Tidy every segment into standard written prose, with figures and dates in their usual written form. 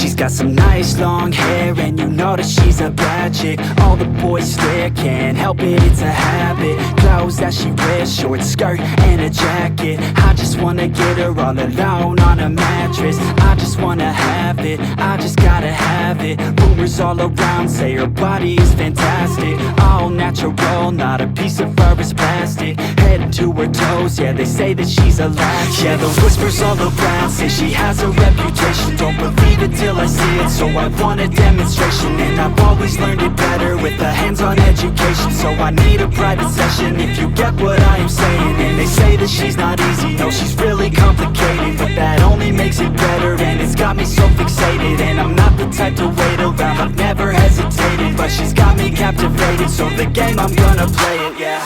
She's got some nice long hair, and you know that she's a bad chick. All the boys stare, can't help it, it's a habit. Clothes that she wears, short skirt and a jacket. I just wanna get her all alone on a mattress. I just wanna have it, I just gotta have it. Rumors all around say her body is fantastic. All natural, not a piece of fur is plastic. Head to her toes, yeah, they say that she's a latch. Yeah, the whispers all around say she has a reputation. Don't believe it till I see it, so I want a demonstration. And I've always learned it better with a hands-on education. So I need a private session, if you get what I am saying. And they say that she's not easy, no, she's really complicated. But that only makes it better, and it's got me so fixated. And I'm not the type to wait around, I've never hesitated. But she's got me captivated, so the game, I'm gonna play it, yeah.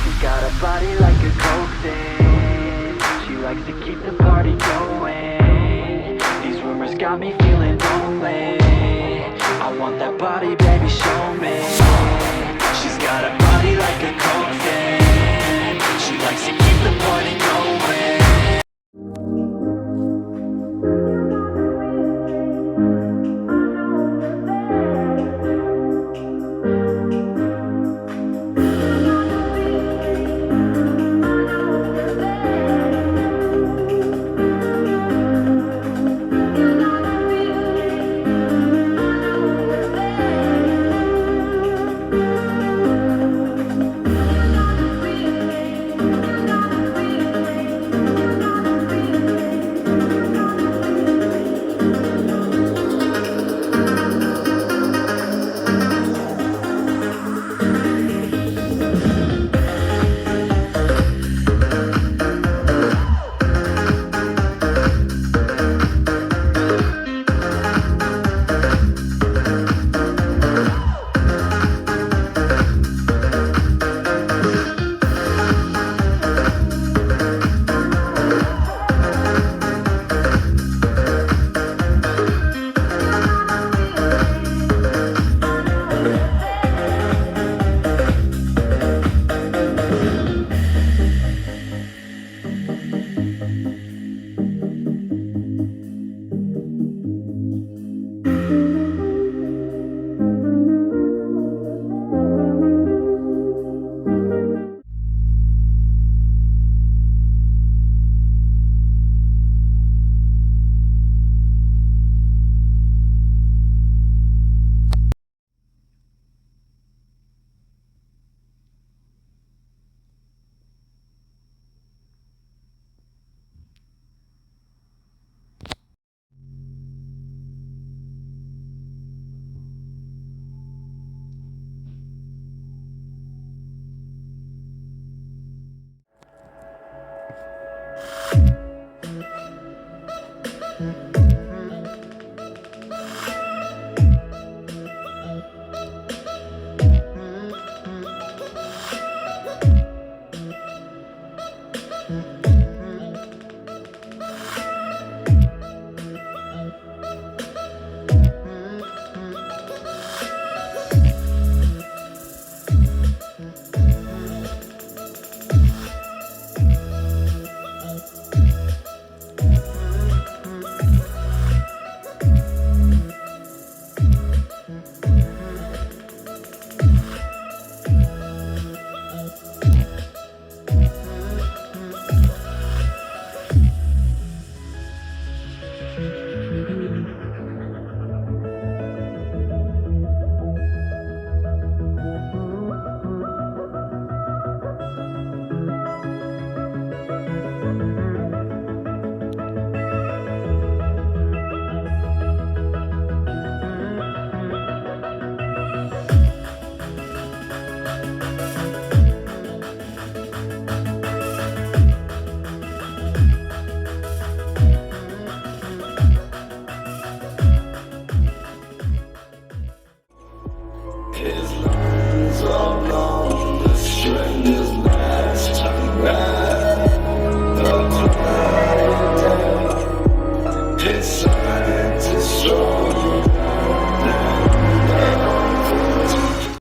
She's got a body like a coke thing. She likes to keep the party going. These rumors got me feeling